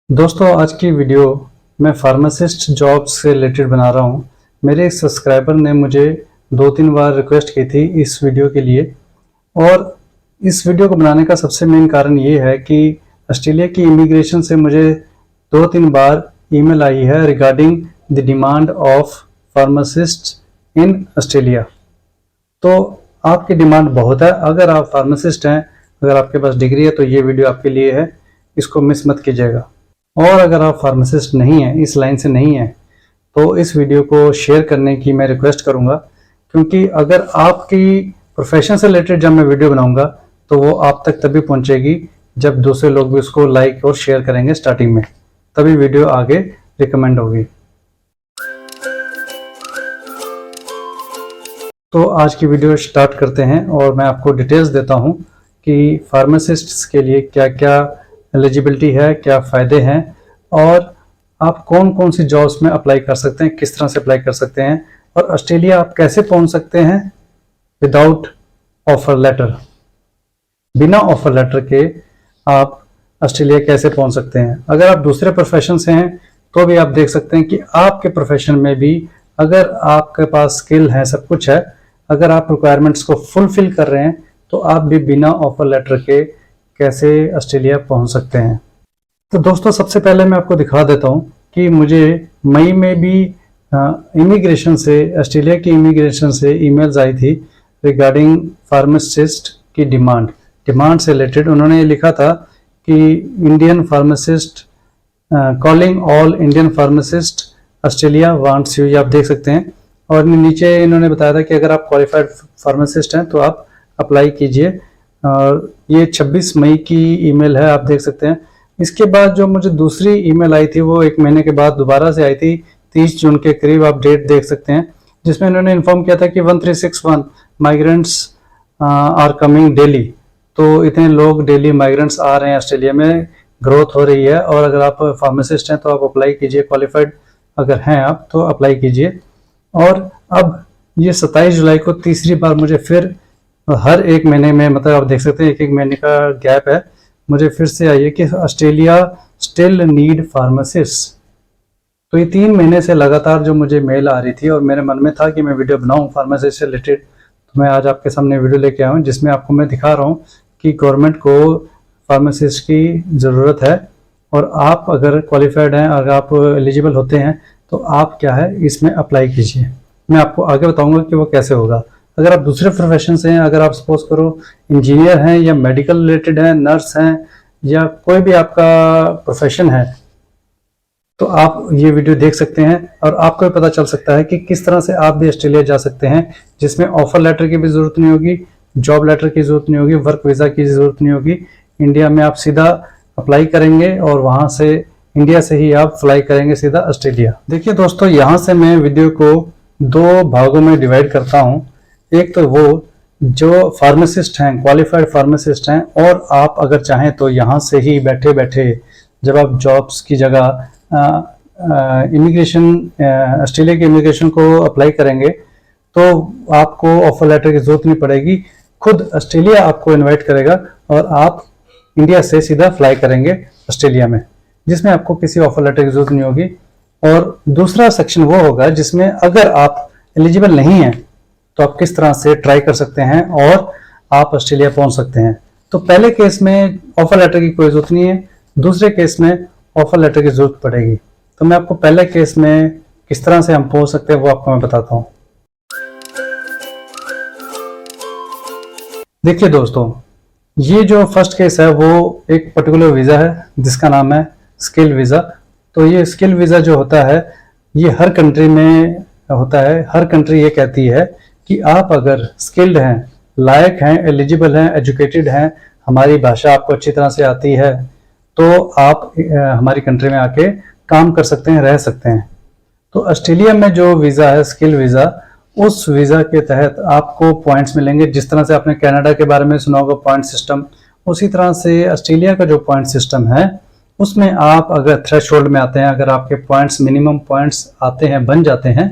दोस्तों, आज की वीडियो मैं फार्मासिस्ट जॉब से रिलेटेड बना रहा हूँ। मेरे एक सब्सक्राइबर ने मुझे 2-3 बार रिक्वेस्ट की थी इस वीडियो के लिए, और इस वीडियो को बनाने का सबसे मेन कारण ये है कि ऑस्ट्रेलिया की इमिग्रेशन से मुझे 2-3 बार ईमेल आई है regarding the demand of pharmacist in Australia. तो आपकी डिमांड बहुत है। अगर आप फार्मासिस्ट हैं, अगर आपके पास डिग्री है, तो ये वीडियो आपके लिए है, इसको मिस मत कीजिएगा। और अगर आप फार्मासिस्ट नहीं हैं, इस लाइन से नहीं हैं, तो इस वीडियो को शेयर करने की मैं रिक्वेस्ट करूंगा, क्योंकि अगर आपकी प्रोफेशन से रिलेटेड जब मैं वीडियो बनाऊंगा तो वो आप तक तभी पहुंचेगी जब दूसरे लोग भी उसको लाइक और शेयर करेंगे स्टार्टिंग में, तभी वीडियो आगे रिकमेंड होगी। तो आज की वीडियो स्टार्ट करते हैं और मैं आपको डिटेल्स देता हूं कि फार्मासिस्ट्स के लिए क्या क्या एलिजिबिलिटी है, क्या फ़ायदे हैं, और आप कौन कौन सी जॉब्स में अप्लाई कर सकते हैं, किस तरह से अप्लाई कर सकते हैं, और ऑस्ट्रेलिया आप कैसे पहुंच सकते हैं विदाउट ऑफर लेटर। बिना ऑफर लेटर के आप ऑस्ट्रेलिया कैसे पहुंच सकते हैं। अगर आप दूसरे प्रोफेशन से हैं तो भी आप देख सकते हैं कि आपके प्रोफेशन में भी अगर आपके पास स्किल है, सब कुछ है, अगर आप रिक्वायरमेंट्स को फुलफिल कर रहे हैं तो आप भी बिना ऑफर लेटर के कैसे ऑस्ट्रेलिया पहुंच सकते हैं। तो दोस्तों, सबसे पहले मैं आपको दिखा देता हूं कि मुझे मई में भी इमिग्रेशन से, ऑस्ट्रेलिया की इमिग्रेशन से ईमेल्स आई थी रिगार्डिंग फार्मासिस्ट की डिमांड से रिलेटेड। उन्होंने लिखा था कि Indian pharmacist calling all Indian pharmacist Australia wants you, ये आप देख सकते हैं। और नीचे इन्होंने बताया था कि अगर आप क्वालिफाइड फार्मासिस्ट हैं तो आप अप्लाई कीजिए। और ये 26 मई की ईमेल है, आप देख सकते हैं। इसके बाद जो मुझे दूसरी ईमेल आई थी वो 1 महीने के बाद दोबारा से आई थी, 30 जून के करीब, आप डेट देख सकते हैं, जिसमें इन्होंने इन्फॉर्म किया था कि 1361 माइग्रेंट्स आर कमिंग डेली। तो इतने लोग डेली माइग्रेंट्स आ रहे हैं ऑस्ट्रेलिया में, ग्रोथ हो रही है, और अगर आप फार्मासिस्ट हैं तो आप अप्लाई कीजिए, क्वालिफाइड अगर हैं आप तो अप्लाई कीजिए। और अब ये 27 जुलाई को तीसरी बार मुझे फिर हर 1 महीने में, मतलब आप देख सकते हैं 1-1 महीने का गैप है, मुझे फिर से आई है कि ऑस्ट्रेलिया स्टिल नीड फार्मासिस्ट। तो ये 3 महीने से लगातार जो मुझे मेल आ रही थी, और मेरे मन में था कि मैं वीडियो बनाऊं फार्मासिस्ट से रिलेटेड, तो मैं आज आपके सामने वीडियो लेके आया हूं जिसमें आपको मैं दिखा रहा हूं कि गवर्नमेंट को फार्मासिस्ट की ज़रूरत है। और आप अगर क्वालिफाइड हैं, अगर आप एलिजिबल होते हैं तो आप क्या है इसमें अप्लाई कीजिए। मैं आपको आगे बताऊँगा कि वो कैसे होगा। अगर आप दूसरे प्रोफेशन से हैं, अगर आप सपोज करो इंजीनियर हैं या मेडिकल रिलेटेड हैं, नर्स हैं, या कोई भी आपका प्रोफेशन है, तो आप ये वीडियो देख सकते हैं और आपको पता चल सकता है कि किस तरह से आप भी ऑस्ट्रेलिया जा सकते हैं, जिसमें ऑफर लेटर की भी ज़रूरत नहीं होगी, जॉब लेटर की ज़रूरत नहीं होगी, वर्क वीज़ा की ज़रूरत नहीं होगी। इंडिया में आप सीधा अप्लाई करेंगे और वहाँ से, इंडिया से ही आप फ्लाई करेंगे सीधा ऑस्ट्रेलिया। देखिए दोस्तों, यहाँ से मैं वीडियो को 2 भागों में डिवाइड करता हूँ। एक तो वो जो फार्मासिस्ट हैं, क्वालिफाइड फार्मासिस्ट हैं, और आप अगर चाहें तो यहाँ से ही बैठे बैठे जब आप जॉब्स की जगह इमिग्रेशन, ऑस्ट्रेलिया की इमिग्रेशन को अप्लाई करेंगे तो आपको ऑफर लेटर की जरूरत नहीं पड़ेगी। खुद ऑस्ट्रेलिया आपको इनवाइट करेगा और आप इंडिया से सीधा फ्लाई करेंगे ऑस्ट्रेलिया में, जिसमें आपको किसी ऑफर लेटर की जरूरत नहीं होगी। और दूसरा सेक्शन वो होगा जिसमें अगर आप एलिजिबल नहीं हैं तो आप किस तरह से ट्राई कर सकते हैं और आप ऑस्ट्रेलिया पहुंच सकते हैं। तो पहले केस में ऑफर लेटर की कोई जरूरत नहीं है, दूसरे केस में ऑफर लेटर की जरूरत पड़ेगी। तो मैं आपको पहले केस में किस तरह से हम पहुंच सकते हैं वो आपको मैं बताता हूं। देखिए दोस्तों, ये जो फर्स्ट केस है वो एक पर्टिकुलर वीज़ा है जिसका नाम है स्किल वीज़ा। तो ये स्किल वीज़ा जो होता है ये हर कंट्री में होता है। हर कंट्री ये कहती है कि आप अगर स्किल्ड हैं, लायक हैं, एलिजिबल हैं, एजुकेटेड हैं, हमारी भाषा आपको अच्छी तरह से आती है, तो आप हमारी कंट्री में आके काम कर सकते हैं, रह सकते हैं। तो ऑस्ट्रेलिया में जो वीज़ा है, स्किल वीज़ा, उस वीज़ा के तहत आपको पॉइंट्स मिलेंगे। जिस तरह से आपने कनाडा के बारे में सुना होगा पॉइंट सिस्टम, उसी तरह से ऑस्ट्रेलिया का जो पॉइंट सिस्टम है उसमें आप अगर थ्रेशोल्ड में आते हैं, अगर आपके पॉइंट्स, मिनिमम पॉइंट्स आते हैं, बन जाते हैं,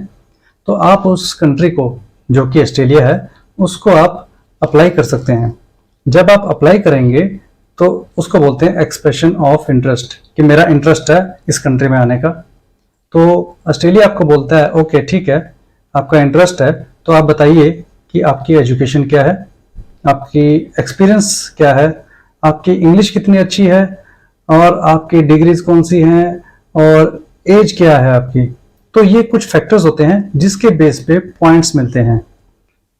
तो आप उस कंट्री को, जो कि ऑस्ट्रेलिया है, उसको आप अप्लाई कर सकते हैं। जब आप अप्लाई करेंगे तो उसको बोलते हैं एक्सप्रेशन ऑफ इंटरेस्ट, कि मेरा इंटरेस्ट है इस कंट्री में आने का। तो ऑस्ट्रेलिया आपको बोलता है ओके ठीक है, आपका इंटरेस्ट है, तो आप बताइए कि आपकी एजुकेशन क्या है, आपकी एक्सपीरियंस क्या है, आपकी इंग्लिश कितनी अच्छी है, और आपकी डिग्रीज कौन सी हैं, और एज क्या है आपकी। तो ये कुछ फैक्टर्स होते हैं जिसके बेस पे पॉइंट्स मिलते हैं।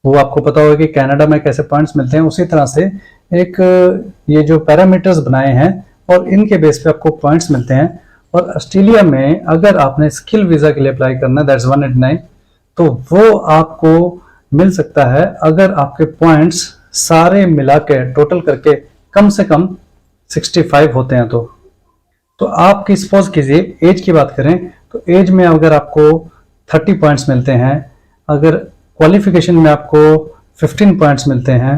वो आपको पता होगा कि कनाडा में कैसे पॉइंट्स मिलते हैं, उसी तरह से एक ये जो पैरामीटर्स बनाए हैं और इनके बेस पे आपको पॉइंट्स मिलते हैं। और ऑस्ट्रेलिया में अगर आपने स्किल वीजा के लिए अप्लाई करना है, दैट्स 189, तो वो आपको मिल सकता है अगर आपके पॉइंट्स सारे मिला के टोटल करके कम से कम 65 होते हैं। तो आपकी सपोज कीजिए एज की बात करें तो एज में अगर आपको 30 पॉइंट्स मिलते हैं, अगर क्वालिफिकेशन में आपको 15 पॉइंट्स मिलते हैं,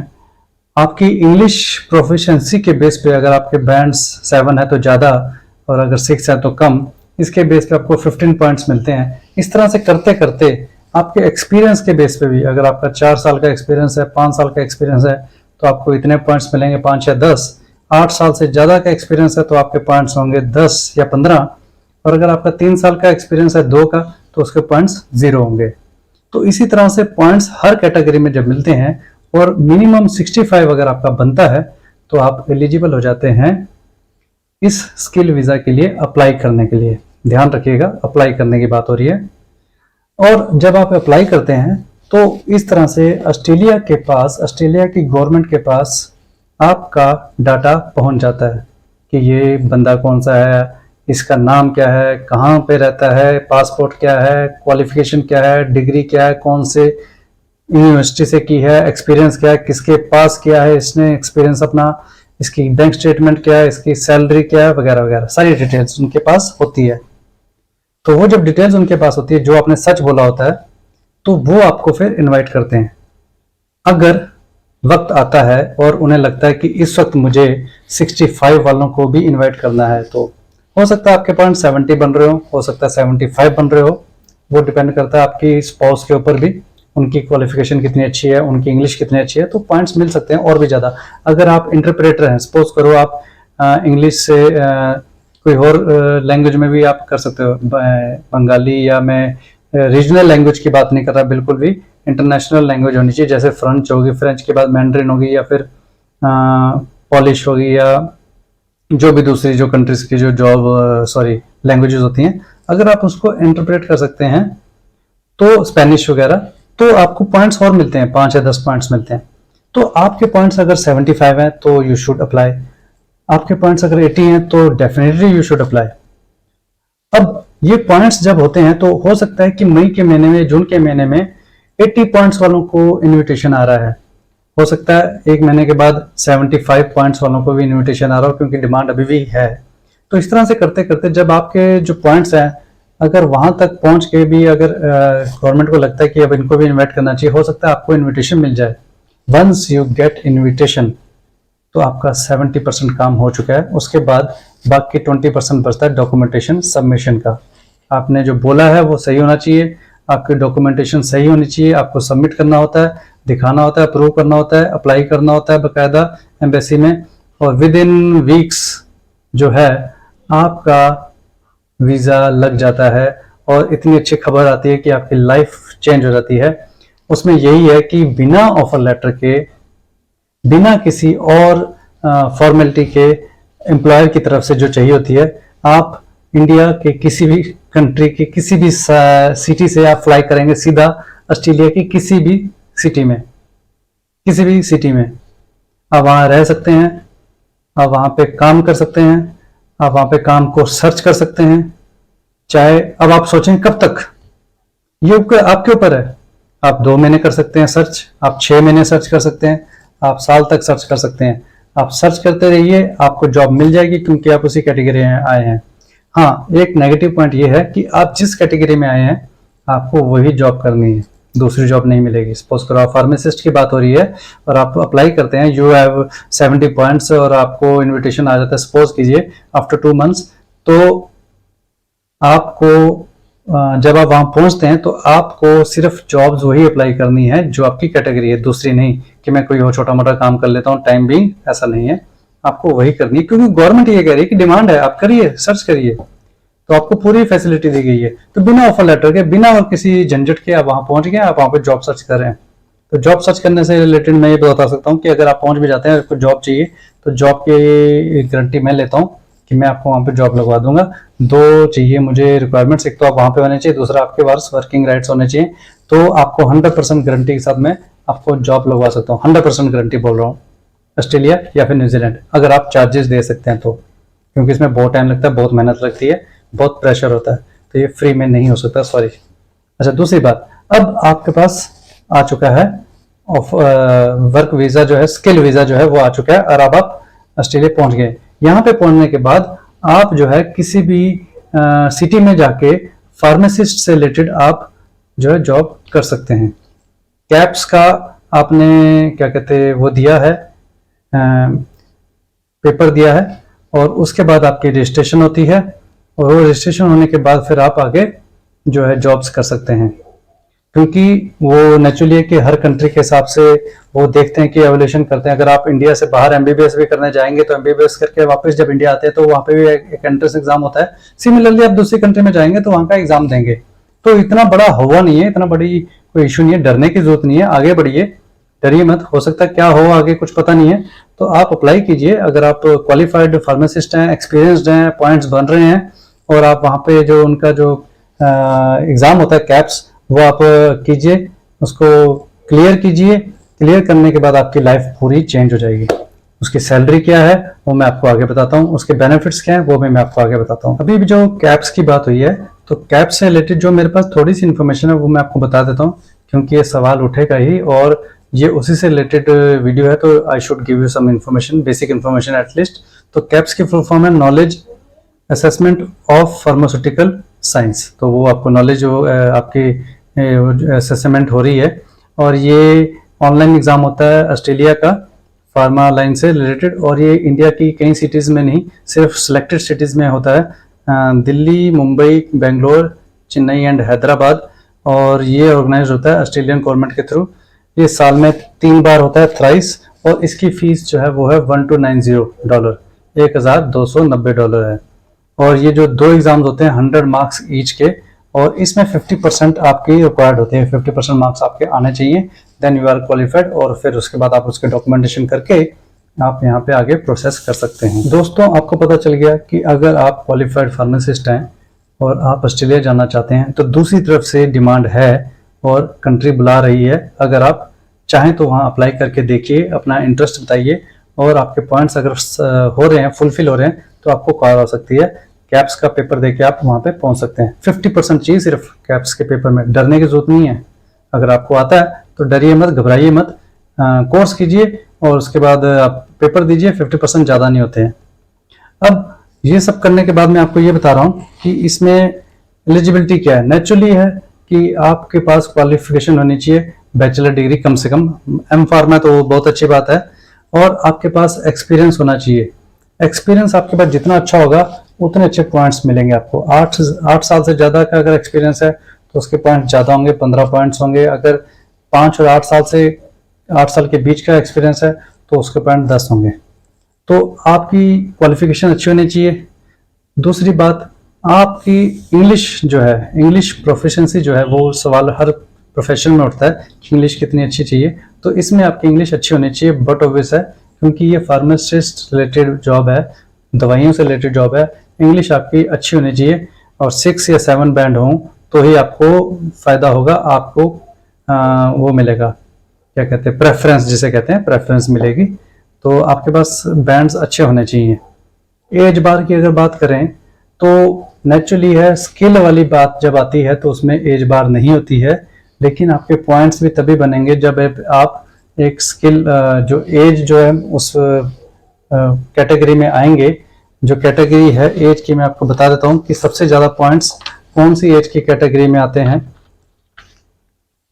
आपकी इंग्लिश प्रोफिशिएंसी के बेस पे अगर आपके बैंड्स 7 है तो ज़्यादा और अगर 6 है तो कम, इसके बेस पे आपको 15 पॉइंट्स मिलते हैं। इस तरह से करते करते आपके एक्सपीरियंस के बेस पे भी, अगर आपका 4 साल का एक्सपीरियंस है, 5 साल का एक्सपीरियंस है, तो आपको इतने पॉइंट्स मिलेंगे, 5 या 10। 8 साल से ज़्यादा का एक्सपीरियंस है तो आपके पॉइंट्स होंगे 10 या 15, और अगर आपका 3 साल का एक्सपीरियंस है 2 का, तो उसके पॉइंट्स 0 होंगे। तो इसी तरह से पॉइंट्स हर कैटेगरी में जब मिलते हैं और मिनिमम 65 अगर आपका बनता है तो आप एलिजिबल हो जाते हैं इस स्किल वीजा के लिए अप्लाई करने के लिए। ध्यान रखिएगा, अप्लाई करने की बात हो रही है। और जब आप अप्लाई करते हैं तो इस तरह से ऑस्ट्रेलिया के पास, ऑस्ट्रेलिया की गवर्नमेंट के पास आपका डाटा पहुंच जाता है कि ये बंदा कौन सा है, इसका नाम क्या है, कहाँ पे रहता है, पासपोर्ट क्या है, क्वालिफिकेशन क्या है, डिग्री क्या है, कौन से यूनिवर्सिटी से की है, एक्सपीरियंस क्या है, किसके पास किया है इसने एक्सपीरियंस अपना, इसकी बैंक स्टेटमेंट क्या है, इसकी सैलरी क्या है, वगैरह वगैरह सारी डिटेल्स उनके पास होती है। तो वो जब डिटेल्स उनके पास होती है, जो आपने सच बोला होता है, तो वो आपको फिर इनवाइट करते हैं। अगर वक्त आता है और उन्हें लगता है कि इस वक्त मुझे 65 वालों को भी इनवाइट करना है, तो हो सकता है आपके पॉइंट 70 बन रहे हो सकता है 75 बन रहे हो। वो डिपेंड करता है आपकी स्पाउस के ऊपर भी, उनकी क्वालिफिकेशन कितनी अच्छी है, उनकी इंग्लिश कितनी अच्छी है, तो पॉइंट्स मिल सकते हैं और भी ज़्यादा। अगर आप इंटरप्रेटर हैं, सपोज करो आप इंग्लिश से कोई और लैंग्वेज में भी आप कर सकते हो, बंगाली, या मैं रीजनल लैंग्वेज की बात नहीं कर रहा, बिल्कुल भी इंटरनेशनल लैंग्वेज होनी चाहिए, जैसे फ्रेंच होगी, फ्रेंच के बाद मैंड्रिन होगी, या फिर पॉलिश होगी, या जो भी दूसरी जो कंट्रीज की जो लैंग्वेजेस होती हैं, अगर आप उसको इंटरप्रेट कर सकते हैं तो स्पेनिश वगैरह, तो आपको पॉइंट्स और मिलते हैं, 5 या 10 पॉइंट्स मिलते हैं। तो आपके पॉइंट्स अगर 75 हैं तो यू शुड अप्लाई, आपके पॉइंट्स अगर 80 हैं तो डेफिनेटली यू शुड अप्लाई। अब ये पॉइंट्स जब होते हैं तो हो सकता है कि मई के महीने में, जून के महीने में 80 पॉइंट्स वालों को इन्विटेशन आ रहा है, हो सकता है एक महीने के बाद 75 पॉइंट्स वालों को भी इनविटेशन आ रहा हो, क्योंकि डिमांड अभी भी है। तो इस तरह से करते करते जब आपके जो पॉइंट्स हैं अगर वहां तक पहुंच के भी अगर गवर्नमेंट को लगता है कि अब इनको भी इनवाइट करना चाहिए, हो सकता है आपको इनविटेशन मिल जाए। वंस यू गेट इनविटेशन तो आपका 70% काम हो चुका है। उसके बाद बाकी 20% बचता है डॉक्यूमेंटेशन सबमिशन का। आपने जो बोला है वो सही होना चाहिए, आपकी डॉक्यूमेंटेशन सही होनी चाहिए, आपको सबमिट करना होता है, दिखाना होता है, अप्रूव करना होता है, अप्लाई करना होता है बाकायदा एम्बेसी में, और विद इन वीक्स जो है आपका वीज़ा लग जाता है। और इतनी अच्छी खबर आती है कि आपकी लाइफ चेंज हो जाती है। उसमें यही है कि बिना ऑफर लेटर के, बिना किसी और फॉर्मेलिटी के, एम्प्लॉयर की तरफ से जो चाहिए होती है, आप इंडिया के किसी भी कंट्री की किसी भी सिटी से आप फ्लाई करेंगे सीधा ऑस्ट्रेलिया की किसी भी सिटी में, किसी भी सिटी में आप वहाँ रह सकते हैं, आप वहाँ पे काम कर सकते हैं, आप वहाँ पे काम को सर्च कर सकते हैं। चाहे अब आप सोचें कब तक, ये आपके ऊपर है। आप 2 महीने कर सकते हैं सर्च, आप 6 महीने सर्च कर सकते हैं, आप साल तक सर्च कर सकते हैं। आप सर्च करते रहिए, आपको जॉब मिल जाएगी क्योंकि आप उसी कैटेगरी में आए हैं। हाँ, एक नेगेटिव पॉइंट ये है कि आप जिस कैटेगरी में आए हैं आपको वही जॉब करनी है, दूसरी जॉब नहीं मिलेगी। सपोज करो आप फार्मासिस्ट की बात हो रही है और आप अप्लाई करते हैं, यू हैव 70 पॉइंट्स और आपको इनविटेशन आ जाता है, सपोज कीजिए आफ्टर 2 मंथ्स, तो आपको जब आप वहां पहुंचते हैं तो आपको सिर्फ जॉब्स वही अप्लाई करनी है जो आपकी कैटेगरी है, दूसरी नहीं कि मैं कोई और छोटा मोटा काम कर लेता हूँ टाइम बीइंग, ऐसा नहीं है। आपको वही करनी है, क्योंकि गवर्नमेंट ये कह रही है कि डिमांड है, आप करिए, सर्च करिए, तो आपको पूरी फैसिलिटी दी गई है। तो बिना ऑफर लेटर के, बिना और किसी झंझट के आप वहां पहुंच गए, आप वहां पे जॉब सर्च कर रहे हैं। तो जॉब सर्च करने से रिलेटेड मैं ये बता सकता हूँ कि अगर आप पहुंच भी जाते हैं, आपको जॉब चाहिए, तो जॉब की गारंटी मैं लेता हूँ कि मैं आपको वहां पे जॉब लगवा दूंगा। दो चाहिए मुझे रिक्वायरमेंट्स, एक तो आप वहां पे होने चाहिए, दूसरा आपके पास वर्किंग राइट्स होने चाहिए। तो आपको 100% गारंटी के साथ मैं आपको जॉब लगवा सकता हूँ, 100% गारंटी बोल रहा हूँ, ऑस्ट्रेलिया या फिर न्यूजीलैंड, अगर आप चार्जेस दे सकते हैं तो, क्योंकि इसमें बहुत टाइम लगता है, बहुत मेहनत लगती है, बहुत प्रेशर होता है, तो ये फ्री में नहीं हो सकता, सॉरी। अच्छा, दूसरी बात, अब आपके पास आ चुका है वर्क वीजा जो है, स्किल वीजा जो है वो आ चुका है, और अब आप ऑस्ट्रेलिया पहुंच गए। यहाँ पे पहुंचने के बाद आप जो है किसी भी सिटी में जाके फार्मासिस्ट से रिलेटेड आप जो है जॉब कर सकते हैं। कैप्स का आपने क्या कहते हैं वो दिया है, पेपर दिया है, और उसके बाद आपकी रजिस्ट्रेशन होती है, और वो रजिस्ट्रेशन होने के बाद फिर आप आगे जो है जॉब्स कर सकते हैं। क्योंकि वो नेचुरली है कि हर कंट्री के हिसाब से वो देखते हैं कि एवोल्यूशन करते हैं। अगर आप इंडिया से बाहर एमबीबीएस भी करने जाएंगे तो एमबीबीएस करके वापस जब इंडिया आते हैं तो वहाँ पे भी एक एंट्रेंस एग्जाम होता है। सिमिलरली आप दूसरी कंट्री में जाएंगे तो वहाँ का एग्जाम देंगे। तो इतना बड़ा हुआ नहीं है, इतना बड़ी कोई इशू नहीं है, डरने की जरूरत नहीं है, आगे बढ़िए, डरिए मत, हो सकता है क्या हो आगे कुछ पता नहीं है। तो आप अप्लाई कीजिए, अगर आप क्वालिफाइड फार्मासिस्ट हैं, एक्सपीरियंसड हैं, पॉइंट्स बन रहे हैं, और आप वहाँ पे जो उनका जो एग्जाम होता है कैप्स, वो आप कीजिए, उसको क्लियर कीजिए। क्लियर करने के बाद आपकी लाइफ पूरी चेंज हो जाएगी। उसकी सैलरी क्या है वो मैं आपको आगे बताता हूँ, उसके बेनिफिट्स क्या है वो भी मैं आपको आगे बताता हूँ। अभी भी जो कैप्स की बात हुई है, तो कैप्स से रिलेटेड जो मेरे पास थोड़ी सी इन्फॉर्मेशन है वो मैं आपको बता देता हूँ, क्योंकि ये सवाल उठेगा ही, और ये उसी से रिलेटेड वीडियो है, तो I should give you some information, basic information at least. तो कैप्स की फुल फॉर्म है knowledge assessment of pharmaceutical science. तो वो आपको नॉलेज आपकी असेसमेंट हो रही है, और ये ऑनलाइन एग्जाम होता है ऑस्ट्रेलिया का फार्मा लाइन से रिलेटेड, और ये इंडिया की कई सिटीज़ में नहीं, सिर्फ सिलेक्टेड सिटीज़ में होता है, दिल्ली, मुंबई, बेंगलोर, चेन्नई एंड हैदराबाद। और ये ऑर्गेनाइज होता है ऑस्ट्रेलियन गवर्नमेंट के थ्रू। ये साल में 3 बार होता है, थ्राइस, और इसकी फीस जो है वो है $1290, $1290 है। और ये जो 2 एग्जाम्स होते हैं 100 मार्क्स ईच के, और इसमें 50% आपकी रिक्वायर्ड होती है, 50% मार्क्स आपके आने चाहिए, देन यू आर क्वालिफाइड, और फिर उसके बाद आप उसके डॉक्यूमेंटेशन करके आप यहाँ पे आगे प्रोसेस कर सकते हैं। दोस्तों, आपको पता चल गया कि अगर आप क्वालिफाइड फार्मासिस्ट हैं और आप ऑस्ट्रेलिया जाना चाहते हैं, तो दूसरी तरफ से डिमांड है और कंट्री बुला रही है। अगर आप चाहें तो वहाँ अप्लाई करके देखिए, अपना इंटरेस्ट बताइए, और आपके पॉइंट्स अगर हो रहे हैं, फुलफिल हो रहे हैं, तो आपको कॉल हो सकती है। कैप्स का पेपर देके आप वहाँ पे पहुँच सकते हैं। 50% चाहिए सिर्फ कैप्स के पेपर में, डरने की जरूरत नहीं है। अगर आपको आता है तो डरिए मत, घबराइए मत, कोर्स कीजिए और उसके बाद आप पेपर दीजिए, 50% ज़्यादा नहीं होते हैं। अब ये सब करने के बाद मैं आपको ये बता रहा हूँ कि इसमें एलिजिबिलिटी क्या है। नेचुरली है कि आपके पास क्वालिफिकेशन होनी चाहिए, बैचलर डिग्री कम से कम, एम फार्मा तो बहुत अच्छी बात है, और आपके पास एक्सपीरियंस होना चाहिए। एक्सपीरियंस आपके पास जितना अच्छा होगा उतने अच्छे पॉइंट्स मिलेंगे आपको। 8 साल से ज़्यादा का अगर एक्सपीरियंस है तो उसके पॉइंट्स ज़्यादा होंगे, 15 पॉइंट्स होंगे। अगर 5 और 8 साल के बीच का एक्सपीरियंस है तो उसके पॉइंट 10 होंगे। तो आपकी क्वालिफिकेशन अच्छी होनी चाहिए। दूसरी बात, आपकी इंग्लिश जो है, इंग्लिश प्रोफिशिएंसी जो है, वो सवाल हर प्रोफेशन में उठता है कि इंग्लिश कितनी अच्छी चाहिए। तो इसमें आपकी इंग्लिश अच्छी होनी चाहिए, बट ऑब्वियस है क्योंकि ये फार्मासिस्ट रिलेटेड जॉब है, दवाइयों से रिलेटेड जॉब है, इंग्लिश आपकी अच्छी होनी चाहिए, और 6 या 7 बैंड हों तो ही आपको फायदा होगा। आपको वो मिलेगा, क्या कहते हैं, प्रेफरेंस जिसे कहते हैं, प्रेफरेंस मिलेगी। तो आपके पास बैंड्स अच्छे होने चाहिए। एज बार की अगर बात करें तो नेचुरली है, स्किल वाली बात जब आती है तो उसमें एज बार नहीं होती है, लेकिन आपके पॉइंट्स भी तभी बनेंगे जब आप एक स्किल जो एज जो है उस कैटेगरी में आएंगे। जो कैटेगरी है एज की, मैं आपको बता देता हूं कि सबसे ज्यादा पॉइंट्स कौन सी एज की कैटेगरी में आते हैं,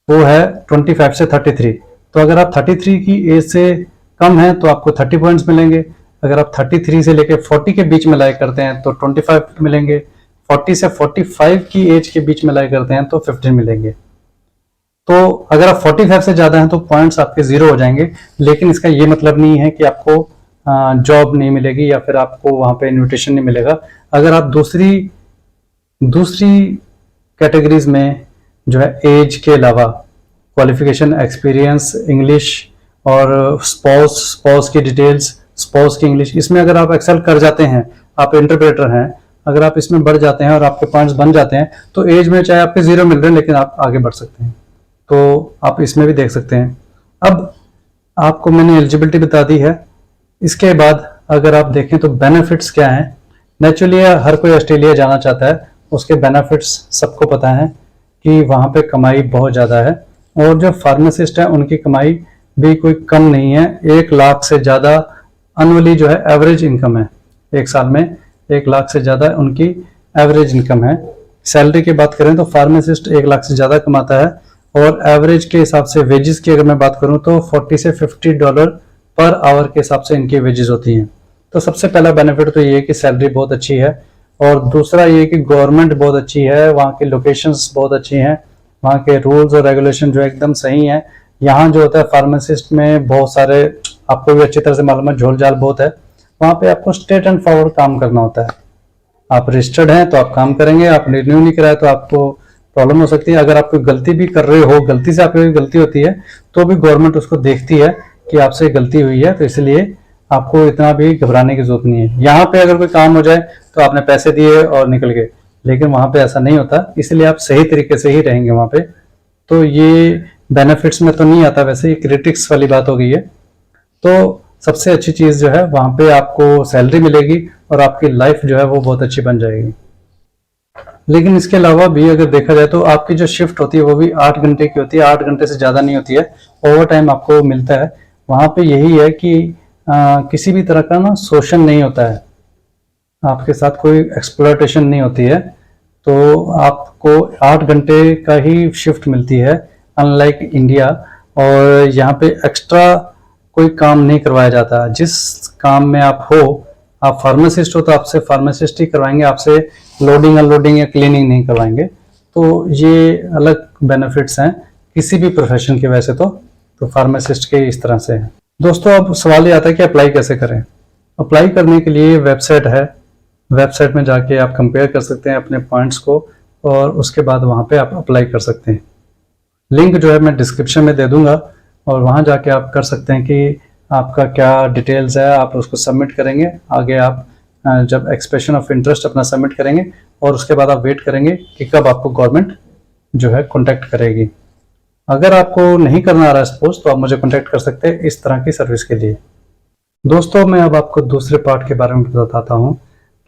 वो है 25 से 33। तो अगर आप 33 की एज से कम है तो आपको 30 पॉइंट्स मिलेंगे। अगर आप 33 से लेकर 40 के बीच में लाई करते हैं तो 25 मिलेंगे। 40 से 45 की एज के बीच में लाई करते हैं तो 15 मिलेंगे। तो अगर आप 45 से ज्यादा हैं तो पॉइंट्स आपके 0 हो जाएंगे, लेकिन इसका ये मतलब नहीं है कि आपको जॉब नहीं मिलेगी या फिर आपको वहाँ पे इन्विटेशन नहीं मिलेगा। अगर आप दूसरी कैटेगरीज में जो है एज के अलावा क्वालिफिकेशन, एक्सपीरियंस, इंग्लिश और स्पाउस की डिटेल्स, स्पाउस की इंग्लिश, इसमें अगर आप एक्सेल कर जाते हैं, आप इंटरप्रेटर हैं, अगर आप इसमें बढ़ जाते हैं और आपके पॉइंट्स बन जाते हैं, तो एज में चाहे आपके 0 मिल रहे हैं लेकिन आप आगे बढ़ सकते हैं। तो आप इसमें भी देख सकते हैं। अब आपको मैंने एलिजिबिलिटी बता दी है। इसके बाद अगर आप देखें तो बेनिफिट्स क्या हैं। नेचुरली हर कोई ऑस्ट्रेलिया जाना चाहता है, उसके बेनिफिट्स सबको पता है कि वहाँ पे कमाई बहुत ज़्यादा है और जो फार्मासिस्ट हैं उनकी कमाई भी कोई कम नहीं है। 1 लाख से ज़्यादा एनुअली जो है एवरेज इनकम है, एक साल में 1 लाख से ज़्यादा उनकी एवरेज इनकम है। सैलरी की बात करें तो फार्मासिस्ट 1 लाख से ज़्यादा कमाता है और एवरेज के हिसाब से वेजेस की अगर मैं बात करूं तो $40 से $50 पर आवर के हिसाब से इनकी वेजेस होती हैं। तो सबसे पहला बेनिफिट तो ये है कि सैलरी बहुत अच्छी है और दूसरा ये कि गवर्नमेंट बहुत अच्छी है, वहाँ की लोकेशंस बहुत अच्छी हैं, वहाँ के रूल्स और रेगुलेशन जो एकदम सही हैं। यहाँ जो होता है फार्मासिस्ट में बहुत सारे, आपको भी अच्छी तरह से मालूम है, झोल झाल बहुत है। वहाँ पे आपको स्ट्रेट एंड फॉरवर्ड काम करना होता है। आप रजिस्टर्ड हैं तो आप काम करेंगे, आप रिन्यू नहीं कराए तो आपको प्रॉब्लम हो सकती है। अगर आप कोई गलती भी कर रहे हो, गलती से आपकी कोई गलती होती है तो भी गवर्नमेंट उसको देखती है कि आपसे गलती हुई है, तो इसलिए आपको इतना भी घबराने की जरूरत नहीं है। यहाँ पे अगर कोई काम हो जाए तो आपने पैसे दिए और निकल गए, लेकिन वहां पे ऐसा नहीं होता, इसलिए आप सही तरीके से ही रहेंगे वहां पे। तो ये बेनिफिट्स में तो नहीं आता, वैसे ये क्रिटिक्स वाली बात हो गई है। तो सबसे अच्छी चीज जो है वहां पे आपको सैलरी मिलेगी और आपकी लाइफ जो है वो बहुत अच्छी बन जाएगी। लेकिन इसके अलावा भी अगर देखा जाए तो आपकी जो शिफ्ट होती है वो भी 8 घंटे की होती है, 8 घंटे से ज्यादा नहीं होती है। ओवर टाइम आपको मिलता है। वहां पे यही है कि किसी भी तरह का ना शोषण नहीं होता है, आपके साथ कोई एक्सप्लॉयटेशन नहीं होती है। तो आपको 8 घंटे का ही शिफ्ट मिलती है अनलाइक इंडिया। और यहाँ पे एक्स्ट्रा कोई काम नहीं करवाया जाता। जिस काम में आप हो, आप फार्मासिस्ट हो तो आपसे फार्मासिस्ट ही करवाएंगे, आपसे लोडिंग अनलोडिंग या क्लीनिंग नहीं करवाएंगे। तो ये अलग बेनिफिट्स हैं किसी भी प्रोफेशन की वैसे तो फार्मासिस्ट के इस तरह से है। दोस्तों अब सवाल ये आता है कि अप्लाई कैसे करें। अप्लाई करने के लिए वेबसाइट है, वेबसाइट में जाके आप कंपेयर कर सकते हैं अपने पॉइंट्स को और उसके बाद वहाँ पे आप अप्लाई कर सकते हैं। लिंक जो है मैं डिस्क्रिप्शन में दे दूंगा और वहाँ जाके आप कर सकते हैं कि आपका क्या डिटेल्स है, आप उसको सबमिट करेंगे। आगे आप जब एक्सप्रेशन ऑफ इंटरेस्ट अपना सबमिट करेंगे और उसके बाद आप वेट करेंगे कि कब आपको गवर्नमेंट जो है कॉन्टैक्ट करेगी। अगर आपको नहीं करना आ रहा है सपोज, तो आप मुझे कॉन्टैक्ट कर सकते हैं इस तरह की सर्विस के लिए। दोस्तों मैं अब आपको दूसरे पार्ट के बारे में बताता हूँ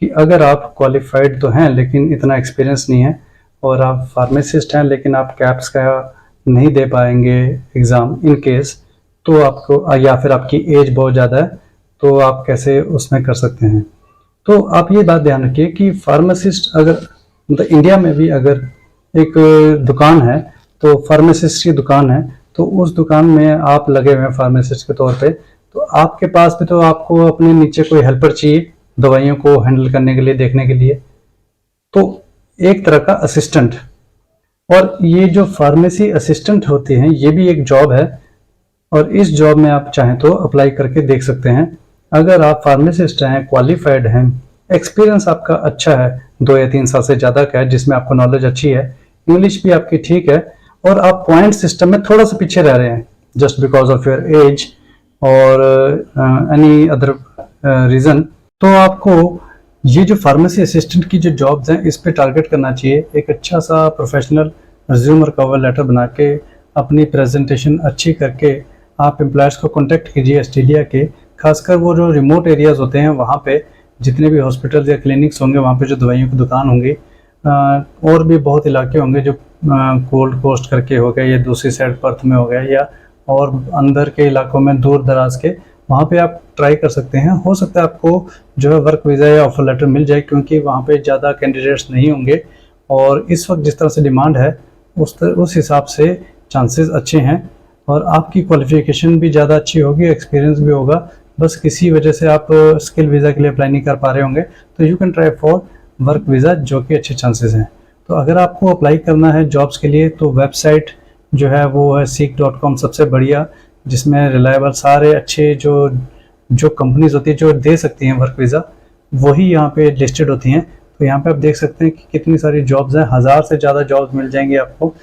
कि अगर आप क्वालिफाइड तो हैं लेकिन इतना एक्सपीरियंस नहीं है और आप फार्मासिस्ट हैं लेकिन आप कैप्स का नहीं दे पाएंगे एग्ज़ाम इन केस, तो आपको, या फिर आपकी एज बहुत ज़्यादा है, तो आप कैसे उसमें कर सकते हैं। तो आप ये बात ध्यान रखिए कि फार्मासिस्ट अगर मतलब इंडिया में भी अगर एक दुकान है तो फार्मासिस्ट की दुकान है, तो उस दुकान में आप लगे हुए हैं फार्मासिस्ट के तौर पे, तो आपके पास भी तो आपको अपने नीचे कोई हेल्पर चाहिए दवाइयों को हैंडल करने के लिए, देखने के लिए, तो एक तरह का असिस्टेंट। और ये जो फार्मेसी असिस्टेंट होते हैं ये भी एक जॉब है और इस जॉब में आप चाहें तो अप्लाई करके देख सकते हैं। अगर आप फार्मासिस्ट हैं, क्वालिफाइड हैं, एक्सपीरियंस आपका अच्छा है, 2 या 3 साल से ज़्यादा का है, जिसमें आपको नॉलेज अच्छी है, इंग्लिश भी आपकी ठीक है और आप पॉइंट सिस्टम में थोड़ा सा पीछे रह रहे हैं just because of your age और एनी अदर रीज़न, तो आपको ये जो फार्मेसी असिस्टेंट की जो जॉब्स हैं इस पे टारगेट करना चाहिए। एक अच्छा सा प्रोफेशनल रिज्यूम और कवर लेटर बना के अपनी प्रेजेंटेशन अच्छी करके आप एम्प्लॉयर्स को कांटेक्ट कीजिए ऑस्ट्रेलिया के, खासकर वो जो रिमोट एरियाज़ होते हैं वहाँ पे जितने भी हॉस्पिटल्स या क्लिनिक्स होंगे, वहाँ पे जो दवाइयों की दुकान होंगी, और भी बहुत इलाके होंगे जो गोल्ड कोस्ट करके हो गए या दूसरी साइड पर्थ में हो गया या और अंदर के इलाकों में दूर दराज के, वहाँ पे आप ट्राई कर सकते हैं। हो सकता है आपको जो है वर्क वीज़ा या ऑफर लेटर मिल जाए क्योंकि वहाँ पे ज़्यादा कैंडिडेट्स नहीं होंगे और इस वक्त जिस तरह से डिमांड है उस हिसाब से चांसेस अच्छे हैं और आपकी क्वालिफिकेशन भी ज़्यादा अच्छी होगी, एक्सपीरियंस भी होगा। बस किसी वजह से आप स्किल वीज़ा के लिए अप्लाई नहीं कर पा रहे होंगे तो you can try for work visa, जो कि अच्छे चांसेस हैं। तो अगर आपको अप्लाई करना है जॉब्स के लिए तो वेबसाइट जो है वो है seek.com, सबसे बढ़िया, जिसमें रिलायबल सारे अच्छे जो जो कंपनीज होती है जो दे सकती हैं वर्क वीज़ा, वही यहाँ पे लिस्टेड होती हैं। तो यहाँ पे आप देख सकते हैं कि कितनी सारी जॉब्स हैं, 1000 से ज़्यादा जॉब्स मिल जाएंगी आपको।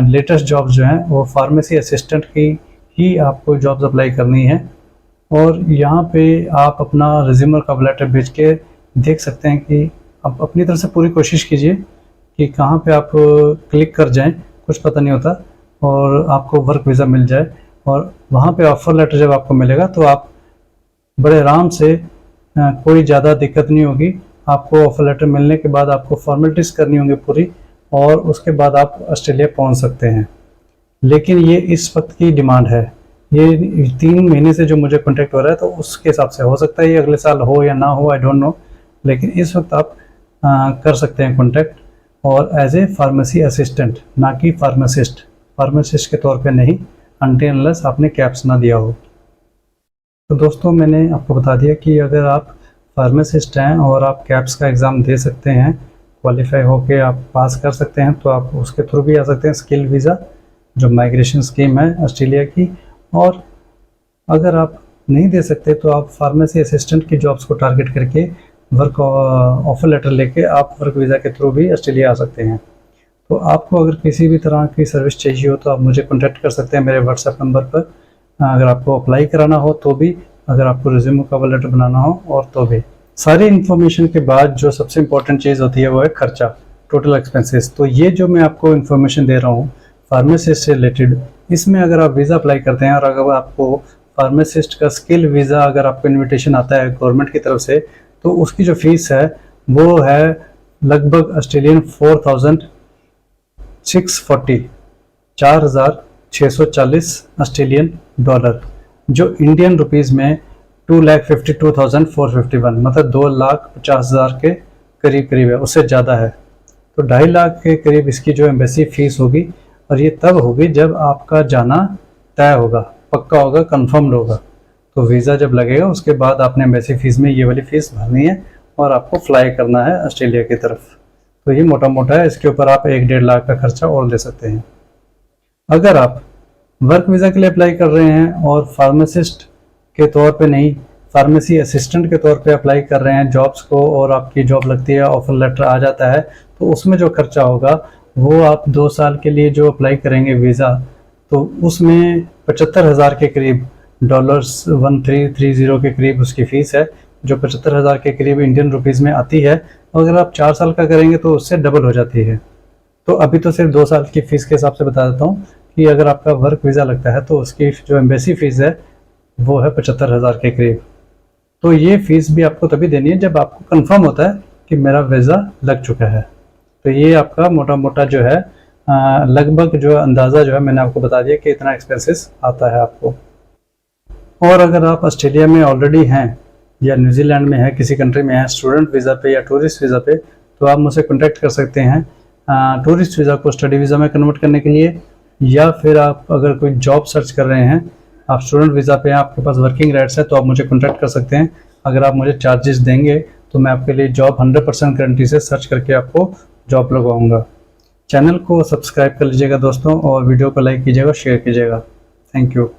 लेटेस्ट जॉब्स जो हैं वो फार्मेसी असिस्टेंट की ही आपको जॉब्स अप्लाई करनी है। और यहाँ पे आप अपना रिज्यूम और कवर लेटर भेज के देख सकते हैं कि आप अपनी तरफ से पूरी कोशिश कीजिए कि कहाँ पे आप क्लिक कर जाएं, कुछ पता नहीं होता, और आपको वर्क वीज़ा मिल जाए। और वहाँ पे ऑफ़र लेटर जब आपको मिलेगा तो आप बड़े आराम से, कोई ज़्यादा दिक्कत नहीं होगी। आपको ऑफ़र लेटर मिलने के बाद आपको फॉर्मेलिटीज़ करनी होंगी पूरी, और उसके बाद आप ऑस्ट्रेलिया पहुँच सकते हैं। लेकिन ये इस वक्त की डिमांड है, ये 3 महीने से जो मुझे कॉन्टेक्ट हो रहा है, तो उसके हिसाब से हो सकता है ये अगले साल हो या ना हो, आई डोंट नो। लेकिन इस वक्त आप कर सकते हैं कॉन्टेक्ट, और एज ए फार्मेसी असिस्टेंट, ना कि फार्मासिस्ट के तौर पे नहीं, अनटिल अनलेस आपने कैप्स ना दिया हो। तो दोस्तों, मैंने आपको बता दिया कि अगर आप फार्मासिस्ट हैं और आप कैप्स का एग्ज़ाम दे सकते हैं, क्वालिफाई होके आप पास कर सकते हैं, तो आप उसके थ्रू भी आ सकते हैं, स्किल वीज़ा जो माइग्रेशन स्कीम है ऑस्ट्रेलिया की। और अगर आप नहीं दे सकते तो आप फार्मेसी असिस्टेंट की जॉब्स को टारगेट करके वर्क ऑफर लेटर लेके आप वर्क वीज़ा के थ्रू भी ऑस्ट्रेलिया आ सकते हैं। तो आपको अगर किसी भी तरह की सर्विस चाहिए हो तो आप मुझे कॉन्टैक्ट कर सकते हैं मेरे व्हाट्सएप नंबर पर। अगर आपको अप्लाई कराना हो तो भी, अगर आपको रिज्यूम कवर लेटर बनाना हो और तो भी। सारी इन्फॉर्मेशन के बाद जो सबसे इम्पोर्टेंट चीज़ होती है वो है खर्चा, टोटल एक्सपेंसेस। तो ये जो मैं आपको इन्फॉर्मेशन दे रहा हूँ फार्मासिस्ट से रिलेटेड, इसमें अगर आप वीज़ा अप्लाई करते हैं और अगर आपको फार्मासिस्ट का स्किल वीज़ा अगर आपको इन्विटेशन आता है गवर्नमेंट की तरफ से, तो उसकी जो फीस है वो है लगभग ऑस्ट्रेलियन 4,640 ऑस्ट्रेलियन डॉलर, जो इंडियन रुपीज़ में 2,52,451, मतलब 2,50,000 के करीब करीब है, उससे ज़्यादा है। तो 2.5 लाख के करीब इसकी जो एम्बेसी फ़ीस होगी, और ये तब होगी जब आपका जाना तय होगा, पक्का होगा, कंफर्म्ड होगा। तो वीज़ा जब लगेगा उसके बाद आपने एम्बेसी फ़ीस में ये वाली फ़ीस भरनी है और आपको फ्लाई करना है ऑस्ट्रेलिया की तरफ। तो ये मोटा मोटा है, इसके ऊपर आप 1-1.5 लाख का खर्चा और दे सकते हैं। अगर आप वर्क वीज़ा के लिए अप्लाई कर रहे हैं और फार्मासिस्ट के तौर पे नहीं, फार्मेसी असिस्टेंट के तौर पे अप्लाई कर रहे हैं जॉब्स को, और आपकी जॉब लगती है, ऑफर लेटर आ जाता है, तो उसमें जो खर्चा होगा वो आप 2 साल के लिए जो अप्लाई करेंगे वीज़ा, तो उसमें 75,000 के करीब डॉलर्स, 1330 के करीब उसकी फ़ीस है, जो 75,000 के करीब इंडियन रुपीज़ में आती है। अगर आप 4 साल का करेंगे तो उससे डबल हो जाती है। तो अभी तो सिर्फ 2 साल की फ़ीस के हिसाब से बता देता हूँ कि अगर आपका वर्क वीज़ा लगता है तो उसकी जो एम्बेसी फ़ीस है वो है 75,000 के करीब। तो ये फ़ीस भी आपको तभी देनी है जब आपको कंफर्म होता है कि मेरा वीज़ा लग चुका है। तो ये आपका मोटा मोटा जो है लगभग जो अंदाज़ा जो है मैंने आपको बता दिया कि इतना एक्सपेंसेस आता है आपको। और अगर आप ऑस्ट्रेलिया में ऑलरेडी हैं या न्यूजीलैंड में है, किसी कंट्री में है, स्टूडेंट वीज़ा पे या टूरिस्ट वीज़ा पे, तो आप मुझसे कॉन्टैक्ट कर सकते हैं टूरिस्ट वीज़ा को स्टडी वीज़ा में कन्वर्ट करने के लिए। या फिर आप अगर कोई जॉब सर्च कर रहे हैं, आप स्टूडेंट वीज़ा पे हैं, आपके पास वर्किंग राइट्स है, तो आप मुझे कॉन्टैक्ट कर सकते हैं। अगर आप मुझे चार्जेस देंगे तो मैं आपके लिए जॉब 100% गारंटी से सर्च करके आपको जॉब लगवाऊंगा। चैनल को सब्सक्राइब कर लीजिएगा दोस्तों, और वीडियो को लाइक कीजिएगा, शेयर कीजिएगा। Thank you.